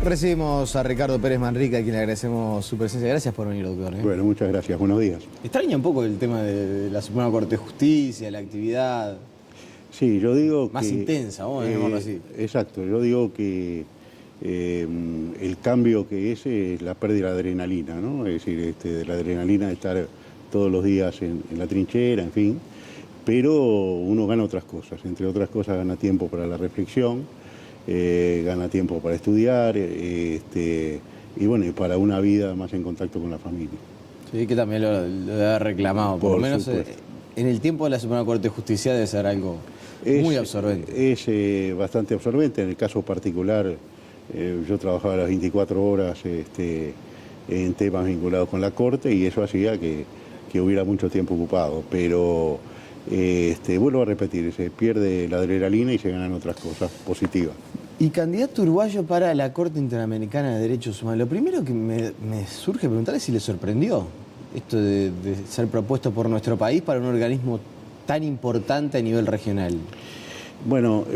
Recibimos a Ricardo Pérez Manrique, a quien le agradecemos su presencia. Gracias por venir, doctor. Bueno, muchas gracias. Buenos días. ¿Extraña un poco el tema de la Suprema Corte de Justicia, la actividad? Sí, yo digo más que... intensa, vamos a llamarlo así. Exacto, yo digo que el cambio que es la pérdida de la adrenalina, ¿no? Es decir, de la adrenalina de estar todos los días en la trinchera, en fin, pero uno gana otras cosas. Entre otras cosas gana tiempo para la reflexión, gana tiempo para estudiar, y bueno, y para una vida más en contacto con la familia. Sí, que también lo debe haber reclamado, por lo menos en el tiempo de la Suprema Corte de Justicia debe ser algo muy absorbente. Es bastante absorbente. En el caso particular, yo trabajaba las 24 horas en temas vinculados con la Corte y eso hacía que hubiera mucho tiempo ocupado, pero vuelvo a repetir, se pierde la adrenalina y se ganan otras cosas positivas. Y candidato uruguayo para la Corte Interamericana de Derechos Humanos, lo primero que me surge preguntar es si le sorprendió esto de ser propuesto por nuestro país para un organismo tan importante a nivel regional. Bueno,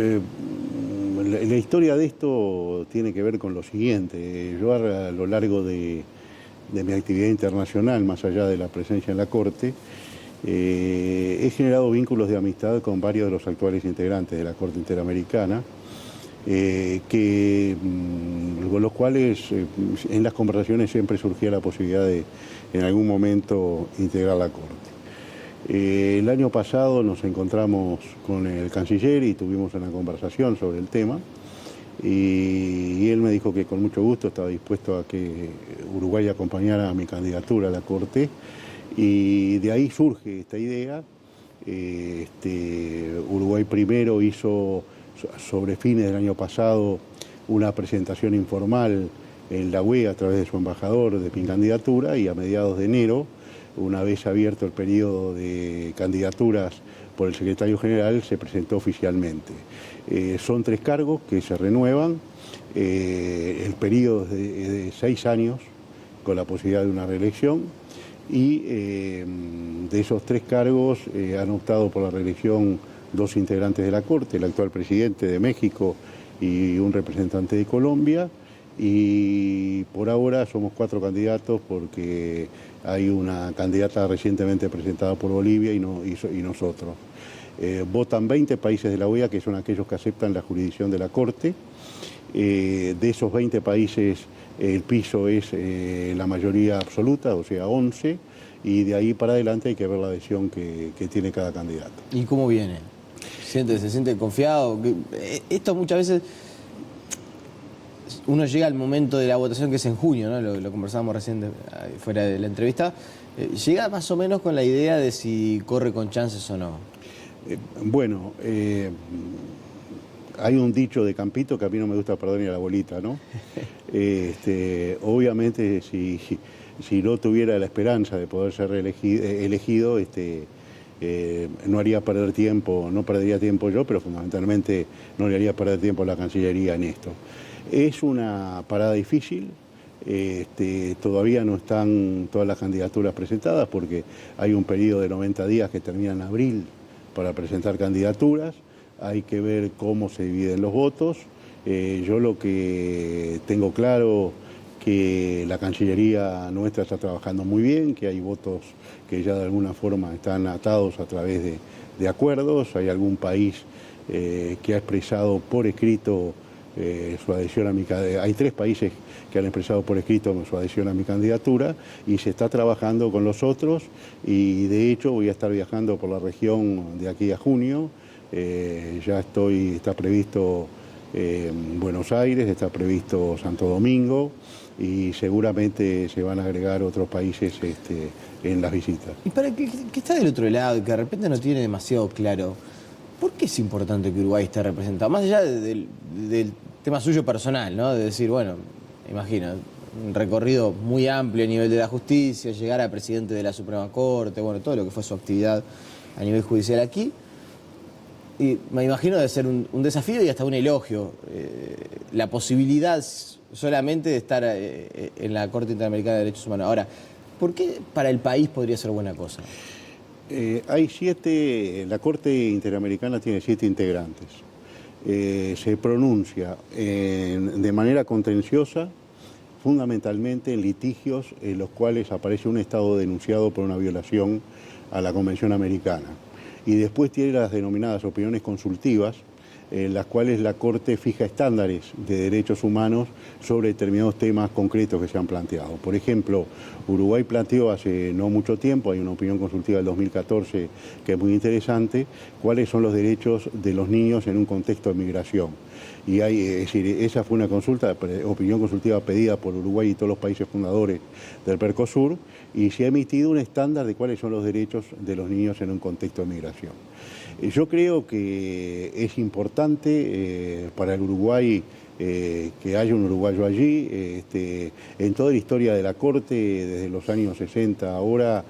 la historia de esto tiene que ver con lo siguiente. Yo a lo largo de mi actividad internacional, más allá de la presencia en la Corte, he generado vínculos de amistad con varios de los actuales integrantes de la Corte Interamericana, con los cuales en las conversaciones siempre surgía la posibilidad de en algún momento integrar la Corte. El año pasado nos encontramos con el canciller y tuvimos una conversación sobre el tema y él me dijo que con mucho gusto estaba dispuesto a que Uruguay acompañara a mi candidatura a la Corte y de ahí surge esta idea. Uruguay primero hizo sobre fines del año pasado una presentación informal en la UE a través de su embajador de mi candidatura y a mediados de enero, una vez abierto el periodo de candidaturas por el secretario general, se presentó oficialmente. Son 3 cargos que se renuevan, el periodo es de 6 años con la posibilidad de una reelección y de esos 3 cargos han optado por la reelección 2 integrantes de la Corte, el actual presidente de México y un representante de Colombia, y por ahora somos 4 candidatos porque hay una candidata recientemente presentada por Bolivia y nosotros. Votan 20 países de la OEA, que son aquellos que aceptan la jurisdicción de la Corte. De esos 20 países el piso es la mayoría absoluta, o sea 11, y de ahí para adelante hay que ver la adhesión que tiene cada candidato. ¿Y cómo viene? ¿Se siente confiado? Esto muchas veces uno llega al momento de la votación, que es en junio, ¿no? Lo conversábamos recién fuera de la entrevista. ¿Llega más o menos con la idea de si corre con chances o no? Bueno, hay un dicho de Campito que a mí no me gusta perder ni a la bolita, ¿no? Obviamente, si no tuviera la esperanza de poder ser elegido, no haría perder tiempo, no perdería tiempo yo, pero fundamentalmente no le haría perder tiempo a la Cancillería en esto. Es una parada difícil, todavía no están todas las candidaturas presentadas porque hay un periodo de 90 días que termina en abril para presentar candidaturas, hay que ver cómo se dividen los votos. Yo lo que tengo claro que la Cancillería nuestra está trabajando muy bien, que hay votos que ya de alguna forma están atados a través de acuerdos, hay algún país que ha expresado por escrito su adhesión a mi candidatura. Hay 3 países que han expresado por escrito su adhesión a mi candidatura y se está trabajando con los otros y de hecho voy a estar viajando por la región de aquí a junio. Está previsto Buenos Aires, está previsto Santo Domingo y seguramente se van a agregar otros países en las visitas. Y para el que está del otro lado y que de repente no tiene demasiado claro, ¿por qué es importante que Uruguay esté representado? Más allá del tema suyo personal, ¿no? De decir, bueno, imagina, un recorrido muy amplio a nivel de la justicia, llegar a presidente de la Suprema Corte, bueno, todo lo que fue su actividad a nivel judicial aquí. Y me imagino debe ser un desafío y hasta un elogio. La posibilidad solamente de estar en la Corte Interamericana de Derechos Humanos. Ahora, ¿por qué para el país podría ser buena cosa? La Corte Interamericana tiene 7 integrantes. se pronuncia de manera contenciosa, fundamentalmente en litigios en los cuales aparece un Estado denunciado por una violación a la Convención Americana. Y después tiene las denominadas opiniones consultivas, en las cuales la Corte fija estándares de derechos humanos sobre determinados temas concretos que se han planteado. Por ejemplo, Uruguay planteó hace no mucho tiempo, hay una opinión consultiva del 2014 que es muy interesante, cuáles son los derechos de los niños en un contexto de migración. Y hay, es decir, esa fue una opinión consultiva pedida por Uruguay y todos los países fundadores del Mercosur, y se ha emitido un estándar de cuáles son los derechos de los niños en un contexto de migración. Yo creo que es importante para el Uruguay que haya un uruguayo allí. En toda la historia de la Corte, desde los años 60 ahora,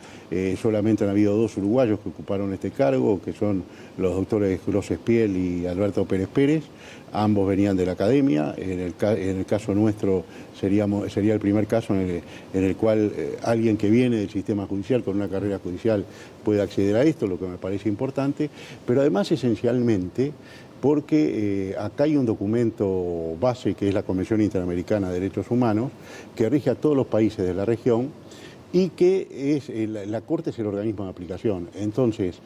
solamente han habido 2 uruguayos que ocuparon este cargo, que son los doctores Gross Espiel y Alberto Pérez Pérez. Ambos venían de la academia. En el caso nuestro sería el primer caso en el cual alguien que viene del sistema judicial con una carrera judicial puede acceder a esto, lo que me parece importante, pero además esencialmente porque acá hay un documento base que es la Convención Interamericana de Derechos Humanos, que rige a todos los países de la región y que la Corte es el organismo de aplicación. Entonces,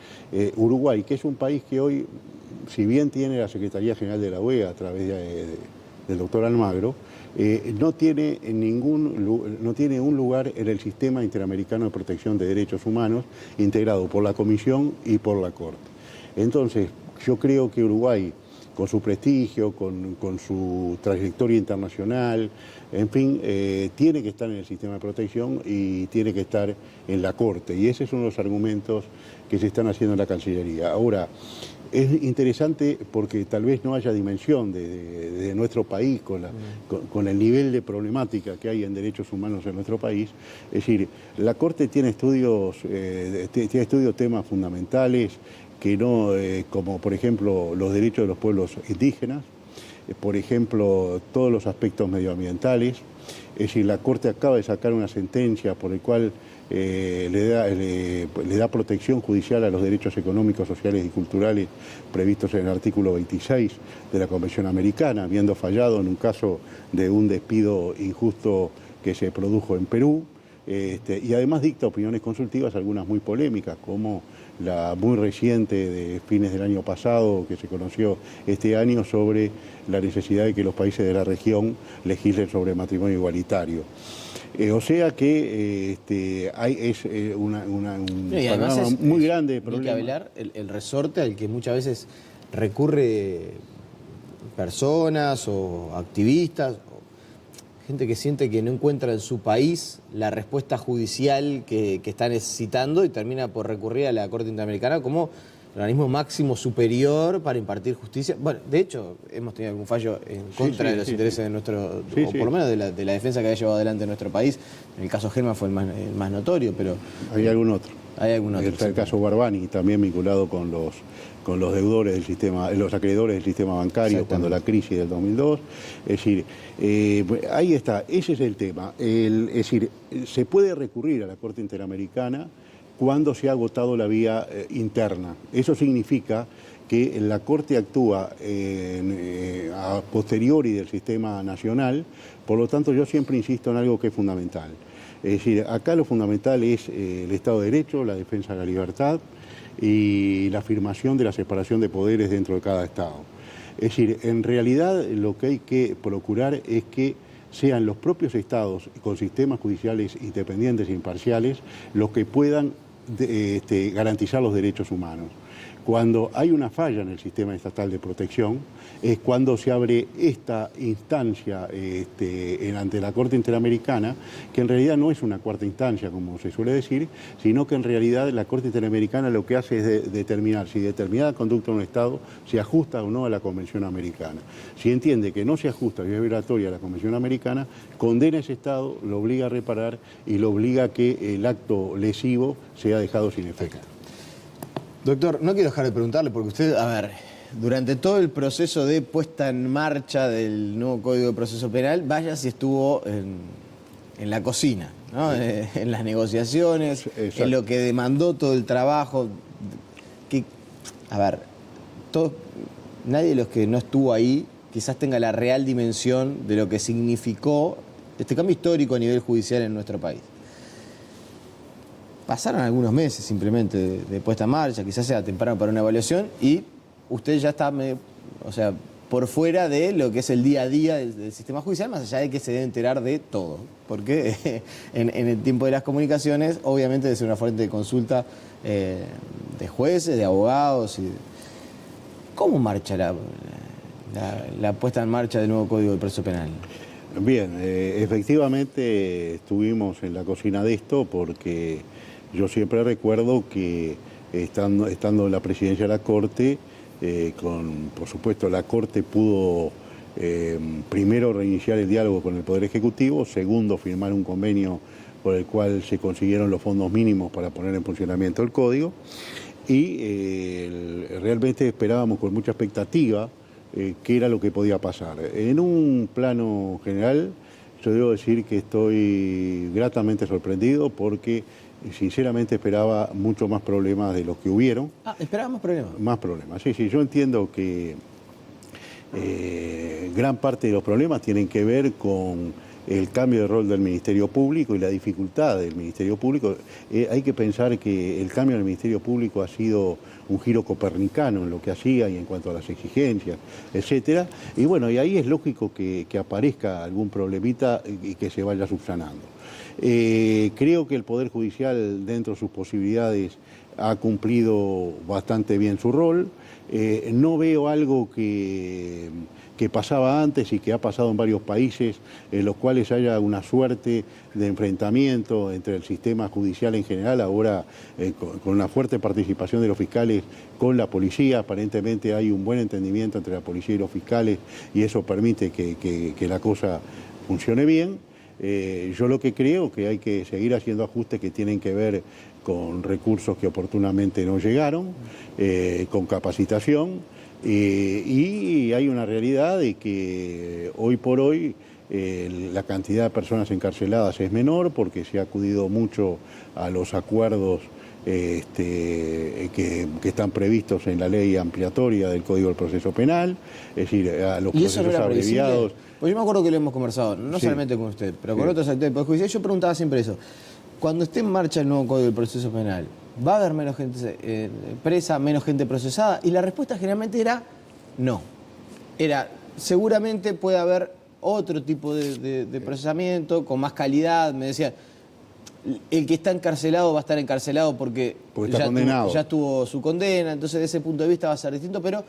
Uruguay, que es un país que hoy, si bien tiene la Secretaría General de la OEA a través del doctor Almagro, no tiene un lugar en el Sistema Interamericano de Protección de Derechos Humanos, integrado por la Comisión y por la Corte. Entonces, yo creo que Uruguay, con su prestigio, con su trayectoria internacional, en fin, tiene que estar en el sistema de protección y tiene que estar en la Corte. Y ese es uno de los argumentos que se están haciendo en la Cancillería. Ahora, es interesante porque tal vez no haya dimensión de nuestro país con el nivel de problemática que hay en derechos humanos en nuestro país. Es decir, la Corte tiene estudios temas fundamentales que no, como por ejemplo los derechos de los pueblos indígenas, por ejemplo todos los aspectos medioambientales. Es decir, la Corte acaba de sacar una sentencia por el cual le da protección judicial a los derechos económicos, sociales y culturales previstos en el artículo 26 de la Convención Americana, habiendo fallado en un caso de un despido injusto que se produjo en Perú, y además dicta opiniones consultivas, algunas muy polémicas, como la muy reciente de fines del año pasado, que se conoció este año, sobre la necesidad de que los países de la región legislen sobre matrimonio igualitario. O sea que es un panorama muy grande de problemas. Hay que hablar el resorte al que muchas veces recurre personas o activistas, gente que siente que no encuentra en su país la respuesta judicial que está necesitando y termina por recurrir a la Corte Interamericana como el organismo máximo superior para impartir justicia. Bueno, de hecho, hemos tenido algún fallo en contra de los intereses de nuestro, o por lo menos de la defensa que había llevado adelante nuestro país. En el caso Gelman fue el más notorio, pero... Hay algún otro. Hay algún otro. Está el caso Barbani, también vinculado con los deudores del sistema, los acreedores del sistema bancario cuando la crisis del 2002. Es decir, ahí está, ese es el tema. Es decir, se puede recurrir a la Corte Interamericana cuando se ha agotado la vía interna. Eso significa que la Corte actúa a posteriori del sistema nacional, por lo tanto yo siempre insisto en algo que es fundamental. Es decir, acá lo fundamental es el Estado de Derecho, la defensa de la libertad y la afirmación de la separación de poderes dentro de cada Estado. Es decir, en realidad lo que hay que procurar es que sean los propios Estados con sistemas judiciales independientes e imparciales los que puedan garantizar los derechos humanos. Cuando hay una falla en el sistema estatal de protección es cuando se abre esta instancia ante la Corte Interamericana, que en realidad no es una cuarta instancia, como se suele decir, sino que en realidad la Corte Interamericana lo que hace es determinar si determinada conducta de un Estado se ajusta o no a la Convención Americana. Si entiende que no se ajusta y es violatoria a la Convención Americana, condena a ese Estado, lo obliga a reparar y lo obliga a que el acto lesivo sea dejado sin efecto. Doctor, no quiero dejar de preguntarle, porque usted, a ver, durante todo el proceso de puesta en marcha del nuevo Código de Proceso Penal, vaya si estuvo en la cocina, ¿no? En las negociaciones, en lo que demandó todo el trabajo. A ver, nadie de los que no estuvo ahí quizás tenga la real dimensión de lo que significó este cambio histórico a nivel judicial en nuestro país. Pasaron algunos meses simplemente de puesta en marcha, quizás sea temprano para una evaluación, y usted ya está, por fuera de lo que es el día a día del sistema judicial, más allá de que se debe enterar de todo. Porque en el tiempo de las comunicaciones, obviamente debe ser una fuente de consulta de jueces, de abogados. ¿Cómo marcha la puesta en marcha del nuevo Código del Proceso Penal? Bien, efectivamente estuvimos en la cocina de esto porque yo siempre recuerdo que estando en la presidencia de la Corte, por supuesto, la Corte pudo primero reiniciar el diálogo con el Poder Ejecutivo, segundo, firmar un convenio por el cual se consiguieron los fondos mínimos para poner en funcionamiento el Código, y realmente esperábamos con mucha expectativa qué era lo que podía pasar. En un plano general, yo debo decir que estoy gratamente sorprendido porque sinceramente esperaba mucho más problemas de los que hubieron. ¿Esperaba más problemas? Más problemas, sí. Yo entiendo que gran parte de los problemas tienen que ver con el cambio de rol del Ministerio Público y la dificultad del Ministerio Público. Hay que pensar que el cambio del Ministerio Público ha sido un giro copernicano en lo que hacía y en cuanto a las exigencias, etcétera. Y bueno, y ahí es lógico que aparezca algún problemita y que se vaya subsanando. Creo que el Poder Judicial, dentro de sus posibilidades, ha cumplido bastante bien su rol. No veo algo que pasaba antes y que ha pasado en varios países, en los cuales haya una suerte de enfrentamiento entre el sistema judicial en general, ahora con una fuerte participación de los fiscales con la policía. Aparentemente hay un buen entendimiento entre la policía y los fiscales y eso permite que la cosa funcione bien. Yo lo que creo que hay que seguir haciendo ajustes que tienen que ver con recursos que oportunamente no llegaron, con capacitación, y hay una realidad de que hoy por hoy la cantidad de personas encarceladas es menor porque se ha acudido mucho a los acuerdos que están previstos en la ley ampliatoria del Código del Proceso Penal, es decir, a los procesos abreviados. Pues yo me acuerdo que lo hemos conversado, no solamente con usted, pero con otros actores del Poder Judicial. Yo preguntaba siempre eso. Cuando esté en marcha el nuevo Código del Proceso Penal, ¿va a haber menos gente presa, menos gente procesada? Y la respuesta generalmente era no. Seguramente puede haber otro tipo de procesamiento, con más calidad. Me decían, el que está encarcelado va a estar encarcelado porque ya tuvo su condena, entonces desde ese punto de vista va a ser distinto, pero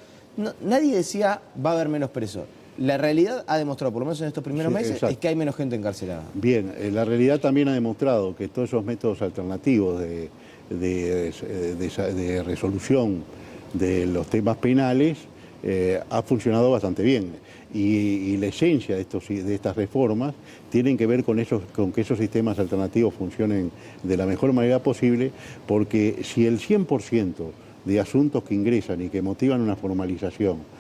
nadie decía va a haber menos presos. La realidad ha demostrado, por lo menos en estos primeros meses, es que hay menos gente encarcelada. Bien, la realidad también ha demostrado que todos esos métodos alternativos de resolución de los temas penales ha funcionado bastante bien. Y la esencia de estas reformas tienen que ver con que esos sistemas alternativos funcionen de la mejor manera posible, porque si el 100% de asuntos que ingresan y que motivan una formalización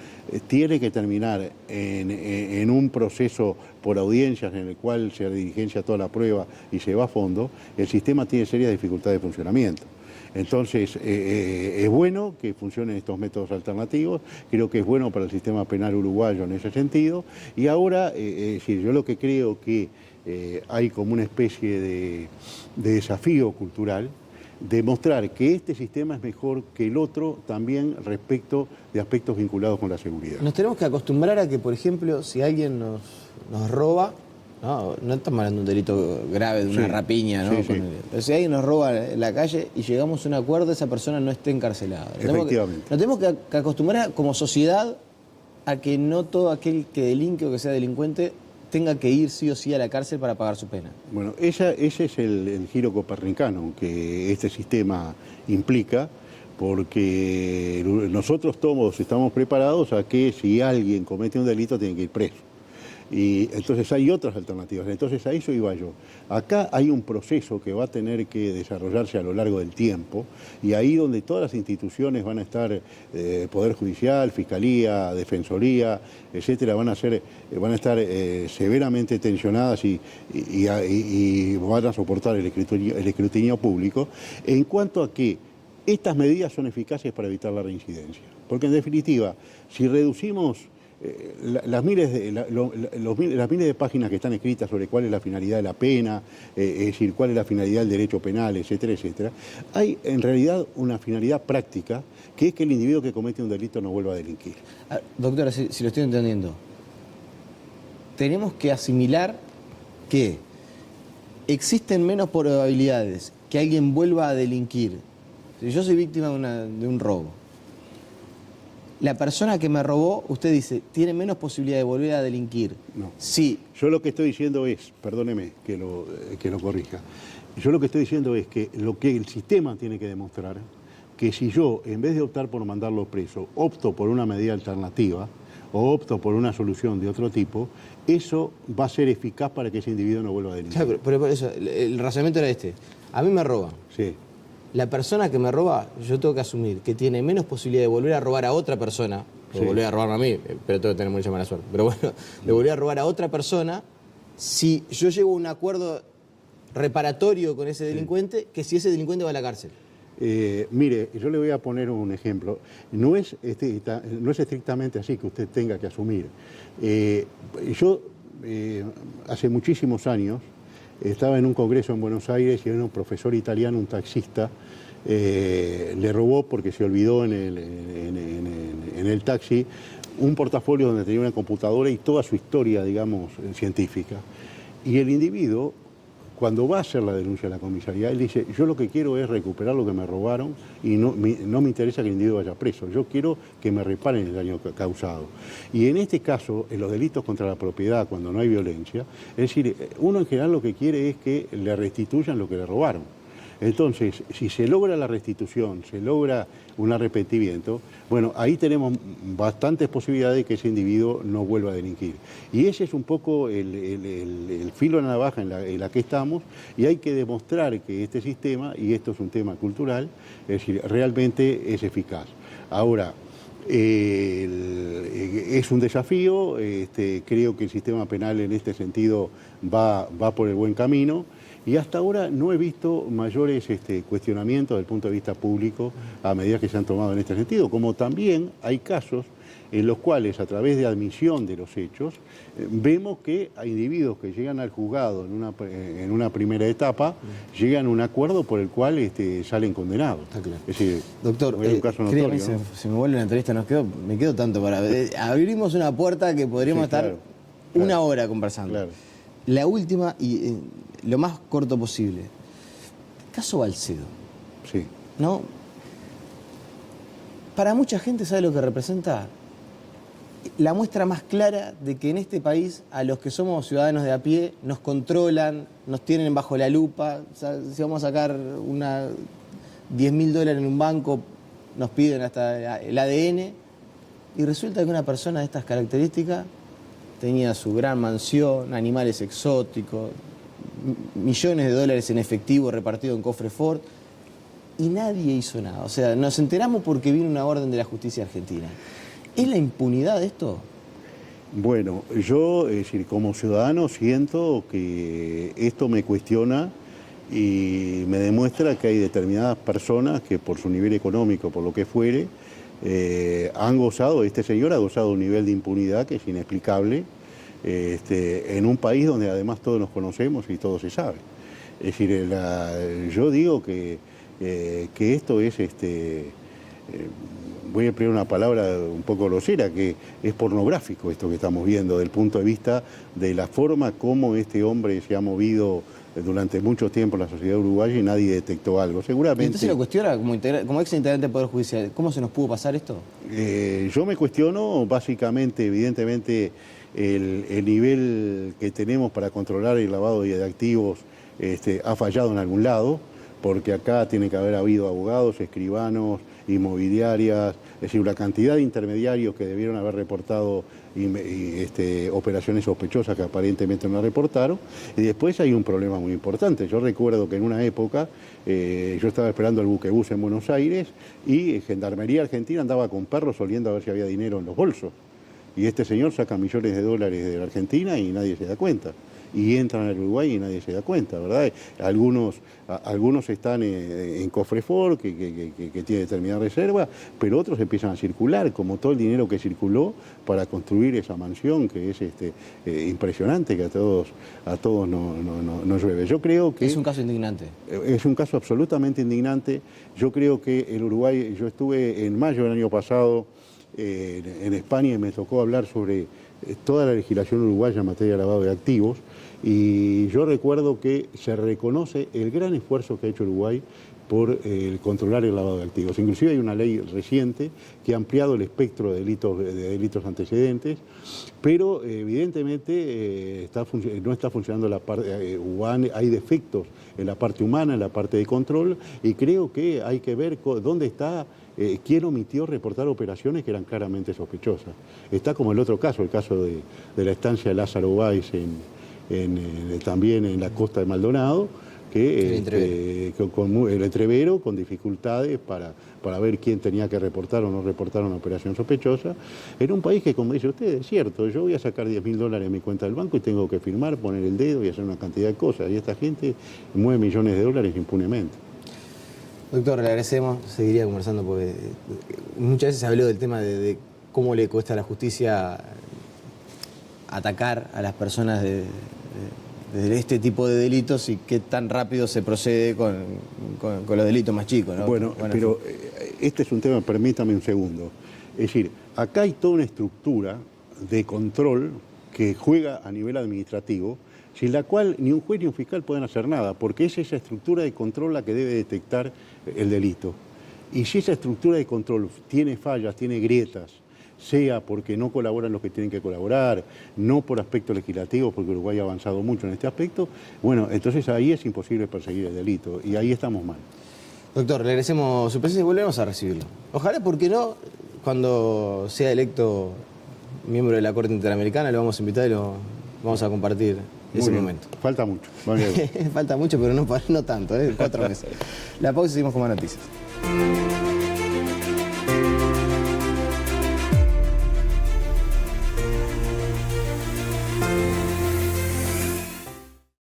tiene que terminar en un proceso por audiencias en el cual se diligencia toda la prueba y se va a fondo, el sistema tiene serias dificultades de funcionamiento. Entonces, es bueno que funcionen estos métodos alternativos, creo que es bueno para el sistema penal uruguayo en ese sentido, y ahora, yo lo que creo que hay como una especie de desafío cultural, demostrar que este sistema es mejor que el otro también respecto de aspectos vinculados con la seguridad. Nos tenemos que acostumbrar a que, por ejemplo, si alguien nos roba, no estamos hablando de un delito grave, de una rapiña, ¿no? Pero si alguien nos roba en la calle y llegamos a un acuerdo, esa persona no esté encarcelada. Efectivamente. Nos tenemos que acostumbrar como sociedad a que no todo aquel que delinque o que sea delincuente tenga que ir sí o sí a la cárcel para pagar su pena. Bueno, ese es el giro copernicano que este sistema implica, porque nosotros todos estamos preparados a que si alguien comete un delito tiene que ir preso. Y entonces hay otras alternativas, entonces a eso iba yo. Acá hay un proceso que va a tener que desarrollarse a lo largo del tiempo y ahí donde todas las instituciones van a estar, Poder Judicial, Fiscalía, Defensoría, etcétera, van a estar severamente tensionadas y van a soportar el escrutinio público. En cuanto a que Estas medidas son eficaces para evitar la reincidencia, porque en definitiva, si reducimos las miles de páginas que están escritas sobre cuál es la finalidad de la pena, es decir, cuál es la finalidad del derecho penal, etcétera, etcétera, hay en realidad una finalidad práctica, que es que el individuo que comete un delito no vuelva a delinquir. Doctora, si lo estoy entendiendo, tenemos que asimilar que existen menos probabilidades que alguien vuelva a delinquir. Si yo soy víctima de un robo, la persona que me robó, usted dice, tiene menos posibilidad de volver a delinquir. No. Sí. Yo lo que estoy diciendo es, perdóneme que lo corrija, yo lo que estoy diciendo es que lo que el sistema tiene que demostrar, que si yo, en vez de optar por mandarlo preso, opto por una medida alternativa o opto por una solución de otro tipo, eso va a ser eficaz para que ese individuo no vuelva a delinquir. Claro, pero por eso, el razonamiento era este. A mí me roban. Sí. La persona que me roba, yo tengo que asumir que tiene menos posibilidad de volver a robar a otra persona, o Sí. volver a robarme a mí, pero tengo que tener mucha mala suerte, pero bueno, de volver a robar a otra persona si yo llego a un acuerdo reparatorio con ese delincuente, que si ese delincuente va a la cárcel. Mire, yo le voy a poner un ejemplo. No es estrictamente así que usted tenga que asumir. Yo, hace muchísimos años, estaba en un congreso en Buenos Aires y era un profesor italiano, un taxista, le robó porque se olvidó en el taxi un portafolio donde tenía una computadora y toda su historia, digamos, científica. Y el individuo, cuando va a hacer la denuncia a la comisaría, él dice, yo lo que quiero es recuperar lo que me robaron y no me interesa que el individuo vaya preso, yo quiero que me reparen el daño causado. Y en este caso, en los delitos contra la propiedad, cuando no hay violencia, es decir, uno en general lo que quiere es que le restituyan lo que le robaron. Entonces, si se logra la restitución, se logra un arrepentimiento, bueno, ahí tenemos bastantes posibilidades de que ese individuo no vuelva a delinquir. Y ese es un poco el filo de la navaja en la que estamos, y hay que demostrar que este sistema, y esto es un tema cultural, es decir, realmente es eficaz. Ahora, es un desafío, creo que el sistema penal en este sentido va por el buen camino. Y hasta ahora no he visto mayores cuestionamientos desde el punto de vista público a medidas que se han tomado en este sentido, como también hay casos en los cuales a través de admisión de los hechos vemos que hay individuos que llegan al juzgado en una primera etapa, llegan a un acuerdo por el cual salen condenados. Está claro. Es decir, Doctor, es un caso notorio, ¿no? se me vuelve una entrevista, me quedo tanto para ver. Abrimos una puerta que podríamos Sí, estar claro, una hora conversando. Claro. La última, y lo más corto posible. Caso Balsedo, Sí. ¿no? Para mucha gente, ¿sabe lo que representa? La muestra más clara de que en este país a los que somos ciudadanos de a pie nos controlan, nos tienen bajo la lupa. O sea, si vamos a sacar $10.000 en un banco, nos piden hasta el ADN. Y resulta que una persona de estas características tenía su gran mansión, animales exóticos, millones de dólares en efectivo repartido en cofre Ford, y nadie hizo nada. O sea, nos enteramos porque vino una orden de la justicia argentina. ¿Es la impunidad de esto? Bueno, yo, es decir, como ciudadano siento que esto me cuestiona y me demuestra que hay determinadas personas que por su nivel económico, por lo que fuere, han gozado, este señor ha gozado un nivel de impunidad que es inexplicable, en un país donde además todos nos conocemos y todo se sabe. Es decir, yo digo que esto es, voy a emplear una palabra un poco grosera, que es pornográfico esto que estamos viendo, desde el punto de vista de la forma como este hombre se ha movido durante mucho tiempo en la sociedad uruguaya y nadie detectó algo. Seguramente. ¿Y usted se lo cuestiona como ex integrante del Poder Judicial? ¿Cómo se nos pudo pasar esto? Yo me cuestiono básicamente, evidentemente, el nivel que tenemos para controlar el lavado de activos ha fallado en algún lado, porque acá tiene que haber habido abogados, escribanos, inmobiliarias, es decir, una cantidad de intermediarios que debieron haber reportado operaciones sospechosas que aparentemente no reportaron. Y después hay un problema muy importante. Yo recuerdo que en una época yo estaba esperando el buquebús en Buenos Aires y Gendarmería Argentina andaba con perros oliendo a ver si había dinero en los bolsos. Y este señor saca millones de dólares de la Argentina y nadie se da cuenta. y entran al Uruguay y nadie se da cuenta, ¿verdad? Algunos están en Cofrefor, que tiene determinada reserva, pero otros empiezan a circular, como todo el dinero que circuló para construir esa mansión, que es impresionante, que a todos nos llueve. Yo creo que... Es un caso indignante. Es un caso absolutamente indignante. Yo creo que el Uruguay, yo estuve en mayo del año pasado en España y me tocó hablar sobre toda la legislación uruguaya en materia de lavado de activos, y yo recuerdo que se reconoce el gran esfuerzo que ha hecho Uruguay por controlar el lavado de activos. Inclusive hay una ley reciente que ha ampliado el espectro de delitos antecedentes, pero evidentemente no está funcionando la parte, hay defectos en la parte humana, en la parte de control, y creo que hay que ver dónde está, quién omitió reportar operaciones que eran claramente sospechosas. Está como el otro caso, el caso de la estancia de Lázaro Báez también en la costa de Maldonado, que con el entrevero, con dificultades para ver quién tenía que reportar o no reportar una operación sospechosa, en un país que, como dice usted, es cierto, yo voy a sacar $10.000 en mi cuenta del banco y tengo que firmar, poner el dedo y hacer una cantidad de cosas, y esta gente mueve millones de dólares impunemente. Doctor, le agradecemos, seguiría conversando porque muchas veces se habló del tema de cómo le cuesta a la justicia atacar a las personas de este tipo de delitos y qué tan rápido se procede con los delitos más chicos, ¿no? Bueno, pero este es un tema, permítame un segundo. Es decir, acá hay toda una estructura de control que juega a nivel administrativo, sin la cual ni un juez ni un fiscal pueden hacer nada, porque es esa estructura de control la que debe detectar el delito. Y si esa estructura de control tiene fallas, tiene grietas, sea porque no colaboran los que tienen que colaborar, no por aspectos legislativos, porque Uruguay ha avanzado mucho en este aspecto, bueno, entonces ahí es imposible perseguir el delito, y ahí estamos mal. Doctor, le agradecemos su presencia y volvemos a recibirlo. Ojalá, ¿por qué no? Cuando sea electo miembro de la Corte Interamericana, lo vamos a invitar y lo vamos a compartir ese momento. Falta mucho. Falta mucho, pero no tanto, 4 meses. La pausa y seguimos con más noticias.